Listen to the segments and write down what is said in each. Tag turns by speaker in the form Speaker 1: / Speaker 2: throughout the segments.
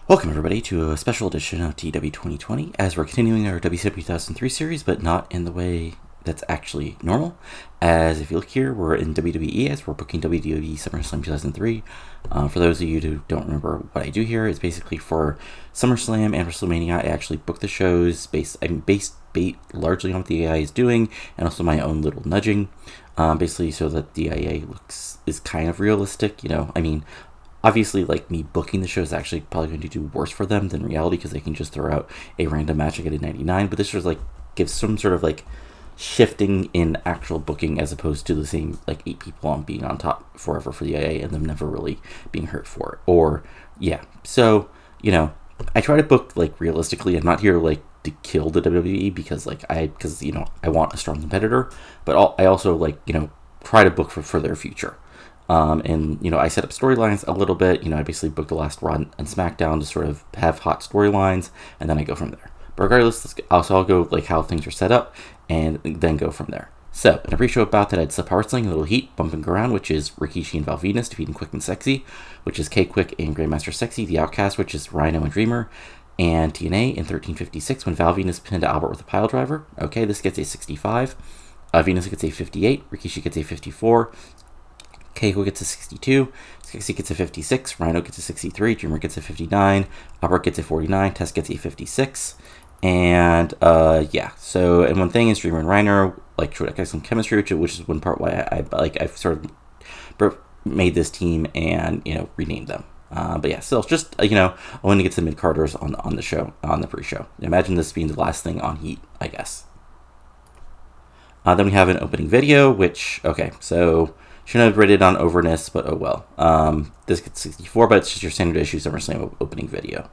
Speaker 1: Welcome everybody to a special edition of TEW 2020 as we're continuing our WCW 2003 series, but not in the way that's actually normal. As if you look here, we're in WWE as we're booking WWF Summerslam 2003. For those of you who don't remember what I do here, it's basically for SummerSlam and WrestleMania. I actually book the shows based largely on what the AI is doing, and also my own little nudging, basically so that the IA is kind of realistic. Obviously, like, me booking the show is actually probably going to do worse for them than reality because they can just throw out a random match and get a 99. But this just gives some sort of shifting in actual booking as opposed to the same 8 people on being on top forever for the IA and them never really being hurt for it. Or yeah, so I try to book realistically. I'm not here to kill the WWE because I want a strong competitor, but I also try to book for their future. I set up storylines a little bit. I basically booked the last Raw and SmackDown to sort of have hot storylines, and then I go from there. But regardless, I'll go how things are set up, and then go from there. So, in a pre-show about that, I had Sub Power Sling, a little heat, bumping around, which is Rikishi and Val Venus defeating Quick and Sexy, which is K-Quick and Grandmaster Sexy, the Outcast, which is Rhino and Dreamer, and TNA in 1356 when Val Venus pinned Albert with a pile driver. Okay, this gets a 65. Venus gets a 58. Rikishi gets a 54. Keiko gets a 62, Sexy gets a 56, Rhino gets a 63, Dreamer gets a 59, Albert gets a 49, Tess gets a 56, and and one thing is Dreamer and Rhino showed some chemistry, which is one part why I've sort of made this team and renamed them. But yeah, still just I want to get some mid-carders on the show, on the pre-show. Imagine this being the last thing on Heat, I guess. Then we have an opening video, which so. Shouldn't have rated on overness, but oh well. This gets 64, but it's just your standard issue SummerSlam opening video.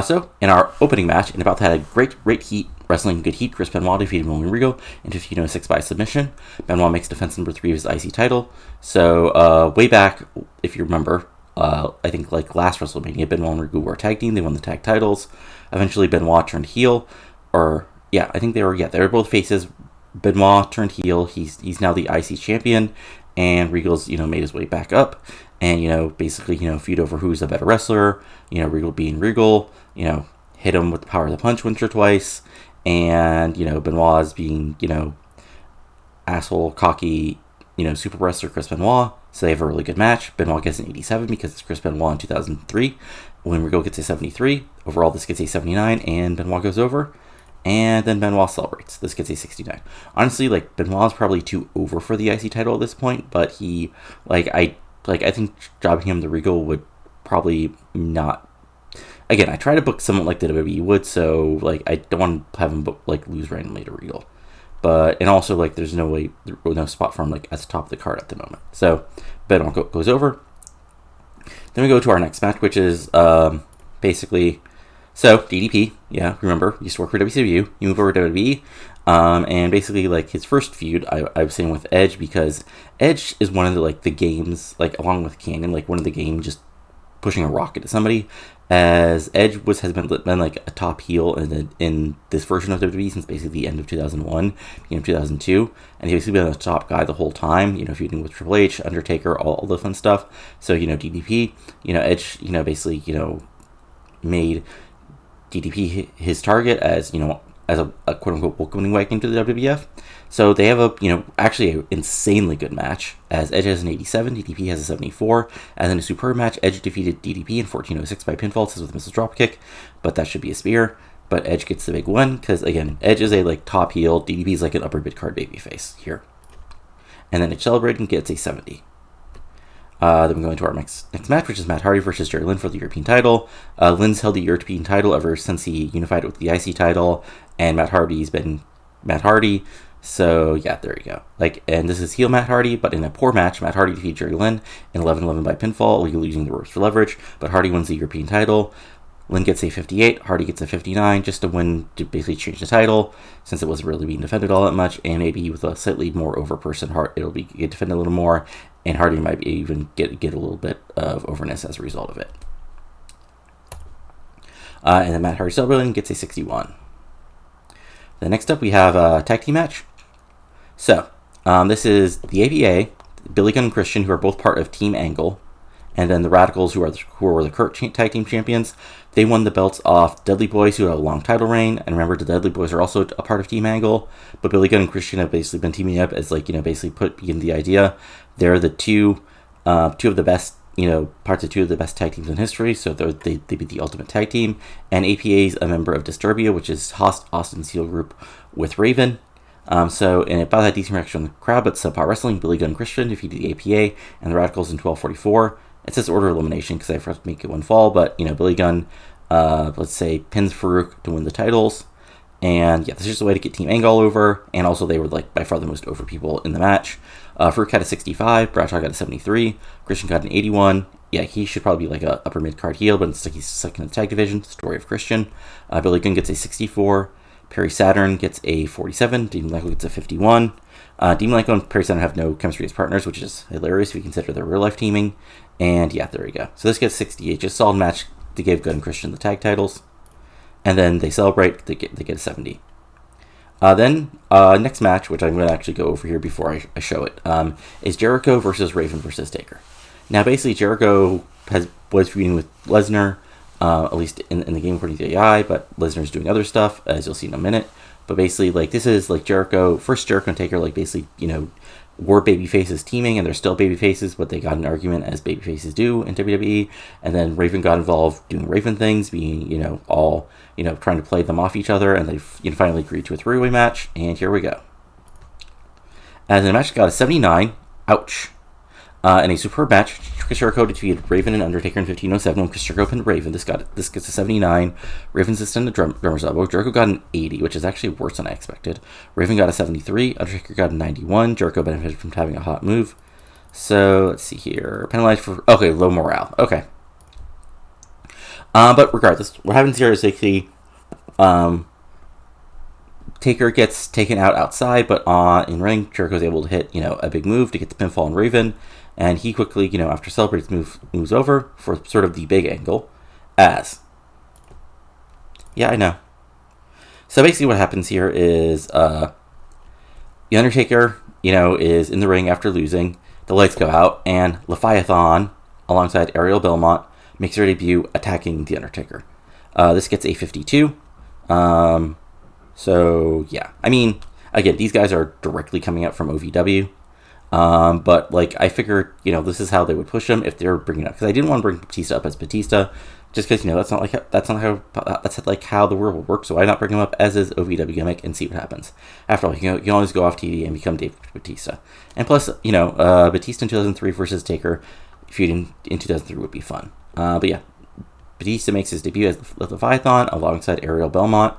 Speaker 1: So, in our opening match, and about that had great heat, wrestling good heat, Chris Benoit defeated Regal in 1506 by submission. Benoit makes defense number 3 of his IC title. So, way back, if you remember, I think last WrestleMania, Benoit and Regal were a tag team. They won the tag titles. Eventually, Benoit turned heel, I think they were both faces. Benoit turned heel. He's now the IC champion, and Regal's made his way back up, and basically feud over who's a better wrestler. Regal being Regal, hit him with the power of the punch once or twice, and Benoit's being asshole cocky super wrestler Chris Benoit. So they have a really good match. Benoit gets an 87 because it's Chris Benoit in 2003. When Regal gets a 73, overall this gets a 79, and Benoit goes over. And then Benoit celebrates. This gets a 69. Honestly, Benoit's probably too over for the IC title at this point, but he, I think jobbing him to Regal would probably not. Again, I try to book someone like the WWE would, so, I don't want to have him lose randomly to Regal. And also, there's no spot for him, at the top of the card at the moment. So, Benoit goes over. Then we go to our next match, which is, basically... So, DDP, remember, used to work for WCW, you move over to WWE, and basically, his first feud, I was saying with Edge, because Edge is one of the games, along with Kane, one of the games just pushing a rocket at somebody, as Edge has been a top heel in this version of WWE since basically the end of 2001, 2002, and he's basically been a top guy the whole time, feuding with Triple H, Undertaker, all the fun stuff. So, DDP, Edge, basically, made DDP his target as as a quote-unquote welcoming wagon to the WWF. So they have actually an insanely good match, as Edge has an 87, DDP has a 74, and then a superb match. Edge defeated DDP in 1406 by pinfall, says with a missile dropkick, but that should be a spear. But Edge gets the big win, because again, Edge is a top heel, DDP is an upper mid-card babyface here. And then Edge celebrating gets a 70. Then we go into our next match, which is Matt Hardy versus Jerry Lynn for the European title. Lynn's held the European title ever since he unified it with the IC title, and Matt Hardy's been Matt Hardy. So yeah, there you go. And this is heel Matt Hardy, but in a poor match, Matt Hardy defeated Jerry Lynn in 11-11 by pinfall, using the ropes for leverage. But Hardy wins the European title. Lynn gets a 58, Hardy gets a 59, just to win, to basically change the title, since it wasn't really being defended all that much, and maybe with a slightly more over person, it'll get defended a little more, and Hardy might even get a little bit of overness as a result of it. And then Matt Hardy celebrating gets a 61. Then next up we have a tag team match. So, this is the APA, Billy Gunn and Christian, who are both part of Team Angle, And then the Radicals, who were the current tag team champions, they won the belts off Dudley Boys, who have a long title reign. And remember, the Dudley Boys are also a part of Team Angle, but Billy Gunn and Christian have basically been teaming up as basically begin the idea. They're the two of the best, parts of two of the best tag teams in history. So they be the ultimate tag team. And APA is a member of Disturbia, which is Austin's heel group with Raven. So, and about that decent reaction from the crowd, but subpar wrestling, Billy Gunn and Christian defeated the APA and the Radicals in 12:44. It says order of elimination because I forgot to make it one fall, but, Billy Gunn, let's say, pins Farouk to win the titles. And, yeah, this is just a way to get Team Angle over, and also they were, by far the most over people in the match. Farouk had a 65, Bradshaw got a 73, Christian got an 81. Yeah, he should probably be a upper mid-card heel, but it's he's stuck in the tag division. Story of Christian. Billy Gunn gets a 64. Perry Saturn gets a 47. Dean Malenko gets a 51. Dean Malenko and Perry Saturn have no chemistry as partners, which is hilarious if you consider their real-life teaming. And yeah, there we go. So this gets 68. Just solid match to give Gunn and Christian the tag titles. And then they celebrate. They get a 70. Then next match, which I'm going to actually go over here before I show it, is Jericho versus Raven versus Taker. Now, basically, Jericho was feuding with Lesnar, at least in the game according to the AI, but Lesnar's doing other stuff, as you'll see in a minute. But basically, this is Jericho and Taker, were baby faces teaming, and they're still baby faces, but they got an argument as baby faces do in WWE. And then Raven got involved doing Raven things, being, all, trying to play them off each other, and they finally agreed to a three-way match, and here we go. And the match got a 79. Ouch. In a superb match, Chris Jericho defeated Raven and Undertaker in 15:07 when Chris Jericho pinned Raven. This gets a 79. Raven's extended drummer's elbow. Jericho got an 80, which is actually worse than I expected. Raven got a 73. Undertaker got a 91. Jericho benefited from having a hot move. So, let's see here. Penalized for... Okay, low morale. Okay. But regardless, what happens here is basically... Taker gets taken out outside, but in ring, Jericho's able to hit, a big move to get the pinfall on Raven. And he quickly, after celebrates, moves over for sort of the big angle as... Yeah, I know. So basically what happens here is The Undertaker, is in the ring after losing. The lights go out, and Leviathan, alongside Ariel Belmont, makes her debut attacking The Undertaker. This gets a 52. So, yeah. I mean, again, these guys are directly coming up from OVW. But I figured, this is how they would push him if they were bringing up, because I didn't want to bring Batista up as Batista, just because that's how the world will work. So why not bring him up as his OVW gimmick and see what happens? After all, you can always go off TV and become Dave Batista. And plus, Batista in 2003 versus Taker feuding in 2003 would be fun. But yeah, Batista makes his debut as Leviathan alongside Ariel Belmont,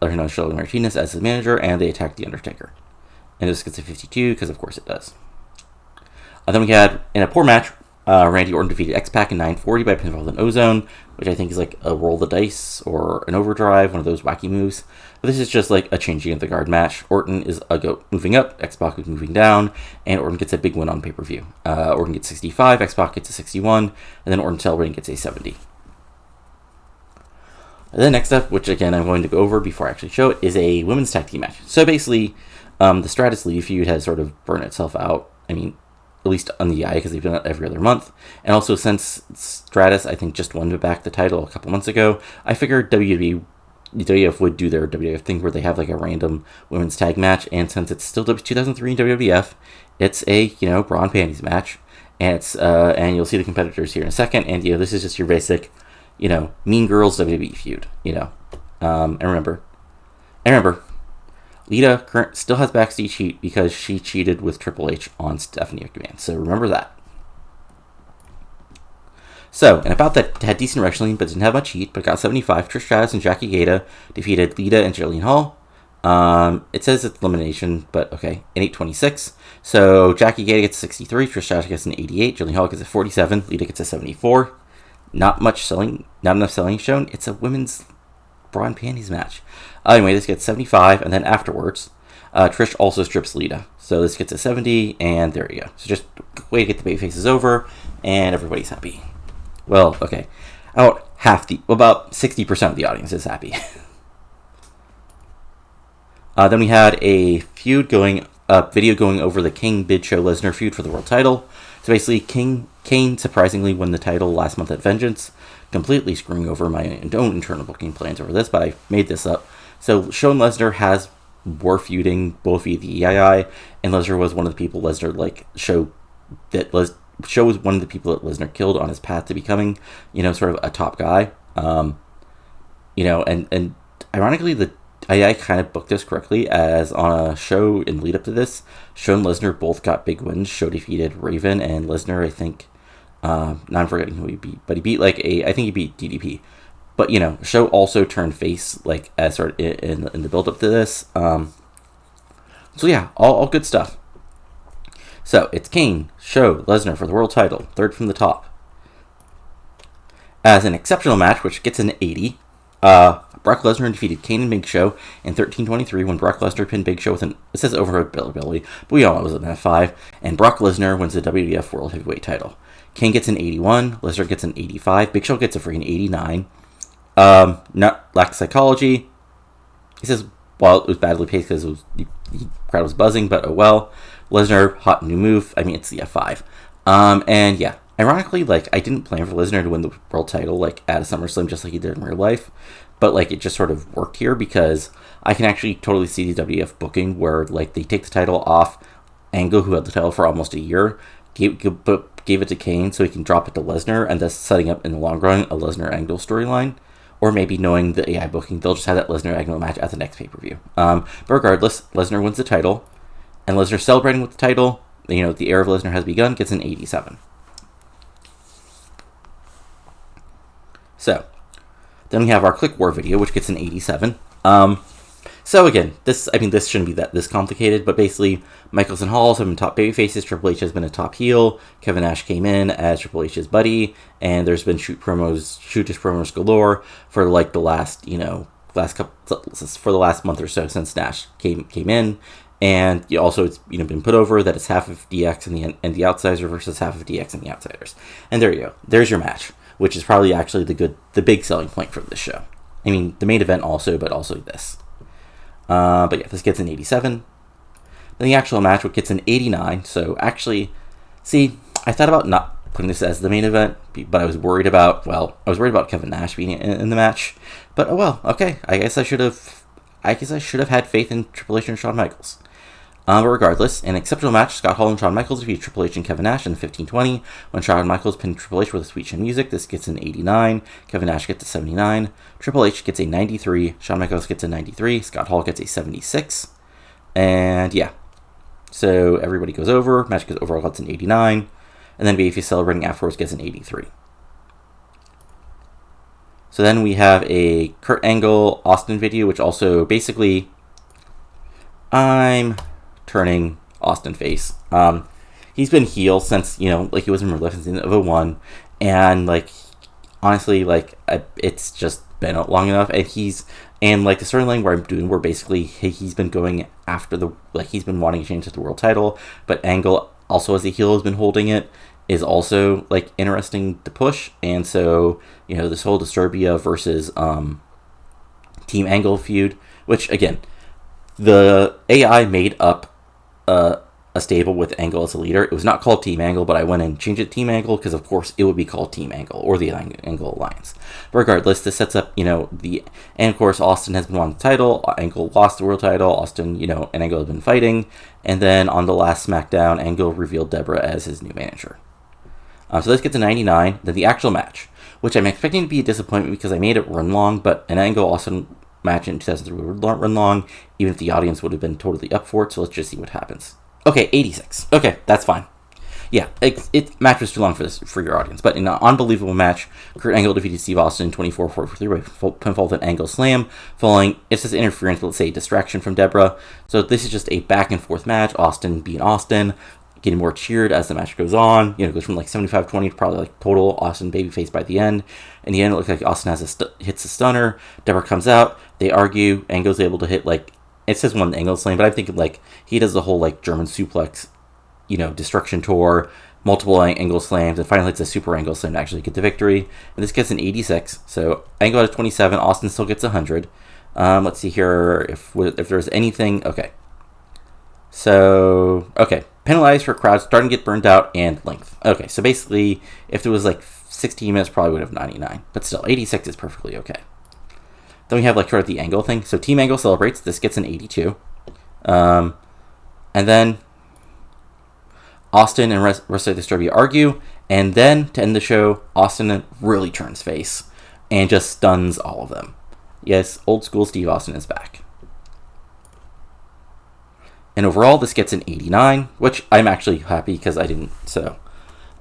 Speaker 1: Shirley Martinez as his manager, and they attack The Undertaker. And this gets a 52, because of course it does. Then we had, in a poor match, Randy Orton defeated X-Pac in 9:40 by pinfall in Ozone, which I think is a roll the dice or an overdrive, one of those wacky moves. But this is just a changing of the guard match. Orton is a goat moving up, X-Pac is moving down, and Orton gets a big win on pay-per-view. Orton gets 65, X-Pac gets a 61, and then Orton celebrating gets a 70. And then next up, which again I'm going to go over before I actually show it, is a women's tag team match. So basically, the Stratus Lita feud has sort of burned itself out. I mean, at least on the eye, because they've done it every other month. And also, since Stratus, I think, just won back the title a couple months ago, I figured WWF would do their WWF thing where they have a random women's tag match. And since it's still 2003 in WWF, it's a bra and panties match. And it's and you'll see the competitors here in a second. And this is just your basic, Mean Girls WWE feud. And remember. Lita still has backstage heat because she cheated with Triple H on Stephanie McMahon. So remember that. So, and about that, had decent wrestling, but didn't have much heat, but got 75. Trish Stratus and Jackie Gayda defeated Lita and Jillian Hall. It says it's elimination, but okay, in 8:26. So Jackie Gayda gets 63, Trish Stratus gets an 88, Jillian Hall gets a 47, Lita gets a 74. Not enough selling shown. It's a women's bra and panties match. Anyway, this gets 75, and then afterwards, Trish also strips Lita. So this gets a 70, and there you go. So just a way to get the baby faces over, and everybody's happy. Well, okay. About 60% of the audience is happy. Then we had a feud going video going over the Kane Big Show Lesnar feud for the world title. So basically, Kane surprisingly won the title last month at Vengeance, completely screwing over my own internal booking plans over this, but I made this up. So Shawn Lesnar were feuding both via the EII, and Lesnar was one of the people Shaw was one of the people that Lesnar killed on his path to becoming, sort of a top guy. And ironically, I kind of booked this correctly, as on a show in lead up to this, Shawn and Lesnar both got big wins. Shaw defeated Raven, and Lesnar, I think, now I'm forgetting who he beat, but he beat I think he beat DDP. But, Shaw also turned face, as sort of in the build up to this. So yeah, all good stuff. So it's Kane, Shaw, Lesnar for the world title, third from the top. As an exceptional match, which gets an 80, Brock Lesnar defeated Kane and Big Show in 13:23 when Brock Lesnar pinned Big Show with it says overability, but we all know it was an F5, and Brock Lesnar wins the WWF World Heavyweight title. Kane gets an 81, Lesnar gets an 85, Big Show gets a freaking 89. Not lack psychology. He says, well, it was badly paced because the crowd was buzzing, but oh well. Lesnar, hot new move. I mean, it's the F5. And yeah, ironically, I didn't plan for Lesnar to win the world title, at a SummerSlam, just like he did in real life. But, it just sort of worked here because I can actually totally see the WWF booking where, they take the title off Angle, who had the title for almost a year, gave it to Kane so he can drop it to Lesnar, and thus setting up, in the long run, a Lesnar-Angle storyline. Or maybe knowing the AI booking, they'll just have that Lesnar-Angle match at the next pay-per-view. But regardless, Lesnar wins the title, and Lesnar celebrating with the title, the era of Lesnar has begun, gets an 87. So, then we have our Click War video, which gets an 87. So again, this shouldn't be this complicated, but basically, Michaels and Halls have been top babyfaces, Triple H has been a top heel, Kevin Nash came in as Triple H's buddy, and there's been shootist promos galore for the last, for the last month or so since Nash came in, and also it's been put over that it's half of DX and the Outsiders versus half of DX and the Outsiders. And there you go. There's your match, which is probably actually the big selling point for this show. I mean, the main event also, but also this. But yeah, this gets an 87. Then the actual match, which gets an 89. So actually, see, I thought about not putting this as the main event, but I was worried about Kevin Nash being in the match. But oh well, okay. I guess I should have had faith in Triple H and Shawn Michaels. But regardless, an exceptional match, Scott Hall and Shawn Michaels defeat Triple H and Kevin Nash in 15:20. When Shawn Michaels pinned Triple H with a sweet chin music, this gets an 89. Kevin Nash gets a 79. Triple H gets a 93. Shawn Michaels gets a 93. Scott Hall gets a 76. And yeah. So everybody goes over. Match overall gets an 89. And then Babyface celebrating afterwards gets an 83. So then we have a Kurt Angle Austin video, which also basically I'm turning Austin face. He's been heel since, he was in Maleficent of 01, and honestly, it's just been long enough, and the storyline where I'm doing, where basically he's been going after he's been wanting to change to the world title, but Angle also as a heel has been holding it, is also interesting to push. And so this whole Disturbia versus Team Angle feud, which again, the AI made up a stable with Angle as a leader. It was not called Team Angle, but I went and changed it to Team Angle because, of course, it would be called Team Angle or the Angle Alliance. But regardless, this sets up, and of course, Austin has been won the title. Angle lost the world title. Austin, and Angle have been fighting. And then on the last SmackDown, Angle revealed Deborah as his new manager. So this gets a 99. Then the actual match, which I'm expecting to be a disappointment because I made it run long, but an Angle Austin match in 2003 would run long, even if the audience would have been totally up for it. So let's just see what happens. Okay, 86. Okay, that's fine. Yeah, match was too long for your audience, but in an unbelievable match, Kurt Angle defeated Steve Austin in 24-43 by pinfall with an Angle slam, following, it says interference, but let's say distraction from Deborah. So this is just a back and forth match, Austin being Austin, getting more cheered as the match goes on. It goes from 75-20 to probably total Austin babyface by the end. In the end, it looks like Austin hits a stunner. Deborah comes out. They argue. Angle's able to hit it says one Angle slam, but I'm thinking he does the whole German suplex, destruction tour, multiple Angle slams, and finally hits a super Angle slam to actually get the victory. And this gets an 86. So Angle has 27. Austin still gets 100. Let's see here if there's anything. Okay. So, okay. Penalized for crowds starting to get burned out and length. Okay, so basically, if it was like 16 minutes, probably would have 99. But still, 86 is perfectly okay. Then we have like sort of the angle thing. So Team Angle celebrates. This gets an 82. And then Austin and rest of the story argue. And then to end the show, Austin really turns face and just stuns all of them. Yes, old school Steve Austin is back. And overall, this gets an 89, which I'm actually happy because I didn't. So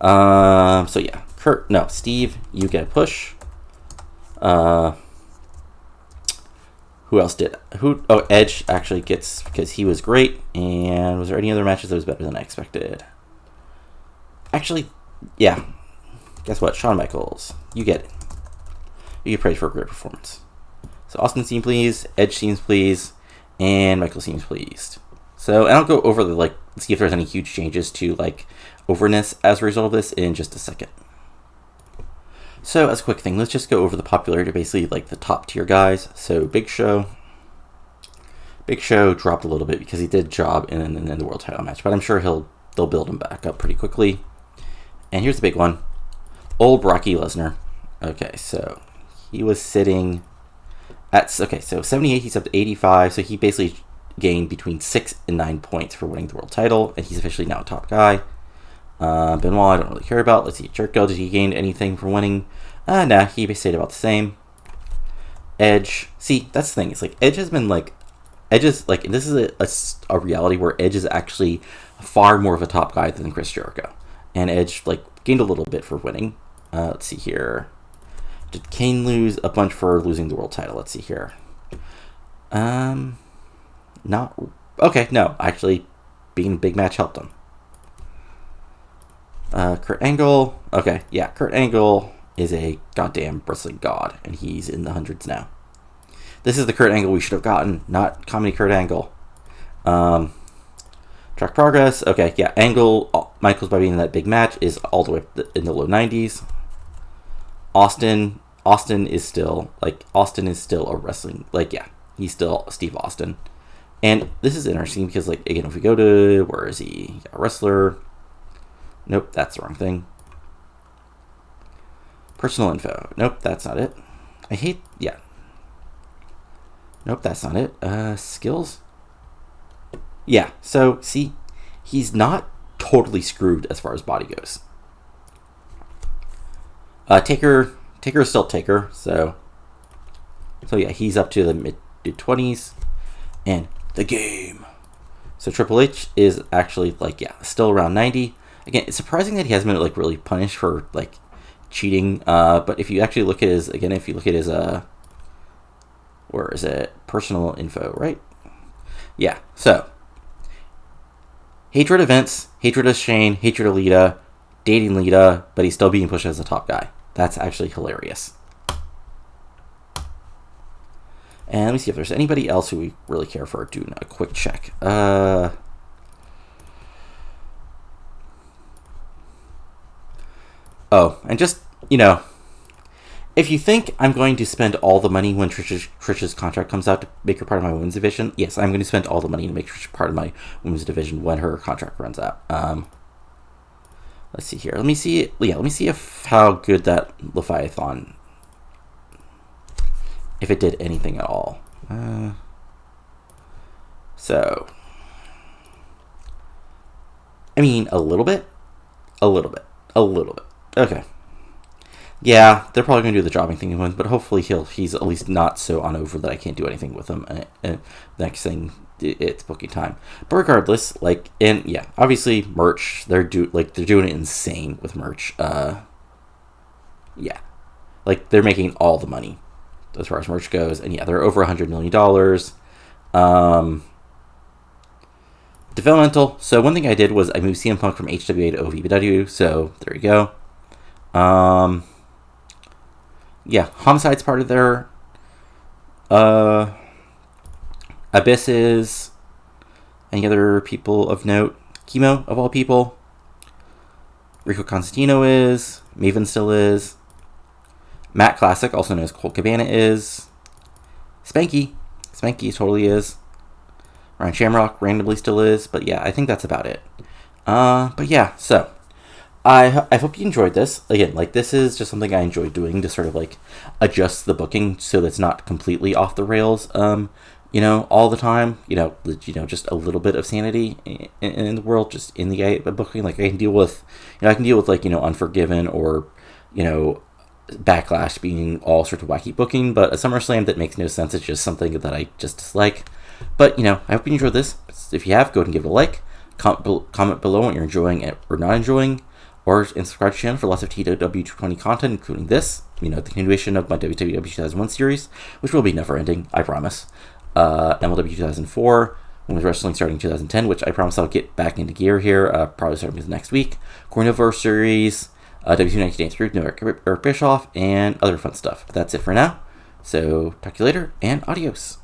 Speaker 1: yeah, Steve, you get a push. Who else did? Edge actually gets, because he was great. And was there any other matches that was better than I expected? Actually, yeah. Guess what? Shawn Michaels, you get it. You get praise for a great performance. So Austin seems pleased, Edge seems pleased, and Michael seems pleased. So, and I'll go over see if there's any huge changes to, overness as a result of this in just a second. So, as a quick thing, let's just go over the popularity of basically, the top tier guys. So, Big Show dropped a little bit because he did job in the world title match, but I'm sure they'll build him back up pretty quickly. And here's the big one. Old Brocky Lesnar. Okay, so he was sitting at, so 78, he's up to 85, so he basically gained between 6 and 9 points for winning the world title, and he's officially now a top guy. Benoit, I don't really care about. Let's see, Jericho, did he gain anything from winning? Nah, he stayed about the same. Edge, see, that's the thing, it's Edge has been this is a reality where Edge is actually far more of a top guy than Chris Jericho, and Edge gained a little bit for winning. Let's see here, did Kane lose a bunch for losing the world title? Let's see here. Not okay. No, actually, being a big match helped him. Kurt Angle. Okay, yeah, Kurt Angle is a goddamn wrestling god, and he's in the hundreds now. This is the Kurt Angle we should have gotten, not comedy Kurt Angle. Track progress. Okay, yeah, Angle, Michaels by being in that big match is all the way in the low 90s. Austin is still a wrestling, he's still Steve Austin. And this is interesting because, again, if we go to, where is he? A wrestler. Nope, that's the wrong thing. Personal info. Nope, that's not it. Nope, that's not it. Skills. Yeah, so, see, he's not totally screwed as far as body goes. Taker is still Taker, so yeah, he's up to the mid-20s. And the game. So Triple H is actually still around 90. Again, it's surprising that he hasn't been really punished for cheating. But if you actually look at his where is it? Personal info, right? Yeah. So hatred of Vince, hatred of Shane, hatred of Lita, dating Lita, but he's still being pushed as a top guy. That's actually hilarious. And let me see if there's anybody else who we really care for doing a quick check. Oh, and just, if you think I'm going to spend all the money when Trish's contract comes out to make her part of my women's division, yes, I'm going to spend all the money to make Trish part of my women's division when her contract runs out. Let's see here. Let me see how good that Leviathan, if it did anything at all. So, I mean, a little bit. Okay. Yeah, they're probably going to do the jobbing thing, but hopefully he's at least not so on over that I can't do anything with him. And next thing, it's booking time. But regardless, obviously merch. They're doing it insane with merch. Yeah, they're making all the money as far as merch goes, and yeah, they're over $100 million. Developmental. So one thing I did was I moved CM Punk from HWA to OVW. So there you go. Yeah, Homicide's part of their Abysses. Any other people of note? Chemo, of all people. Rico Constantino is. Maven still is. Matt Classic, also known as Colt Cabana, is. Spanky totally is. Ryan Shamrock randomly still is, but yeah, I think that's about it. But yeah, so I hope you enjoyed this. Again, like, this is just something I enjoy doing to sort of like adjust the booking so that's not completely off the rails. All the time. Just a little bit of sanity in the world, just in the booking. Like, I can deal with, like, Unforgiven or, Backlash being all sorts of wacky booking, but a SummerSlam that makes no sense is just something that I just dislike. But, I hope you enjoyed this. If you have, go ahead and give it a like. Comment below what you're enjoying or not enjoying, and subscribe to the channel for lots of TEW 220 content, including this, the continuation of my WWF 2001 series, which will be never-ending, I promise. MLW 2004, Women's Wrestling starting in 2010, which I promise I'll get back into gear here, probably starting next week. Corniverse series, WC 1983, Eric Bischoff, and other fun stuff. But that's it for now. So, talk to you later, and adios.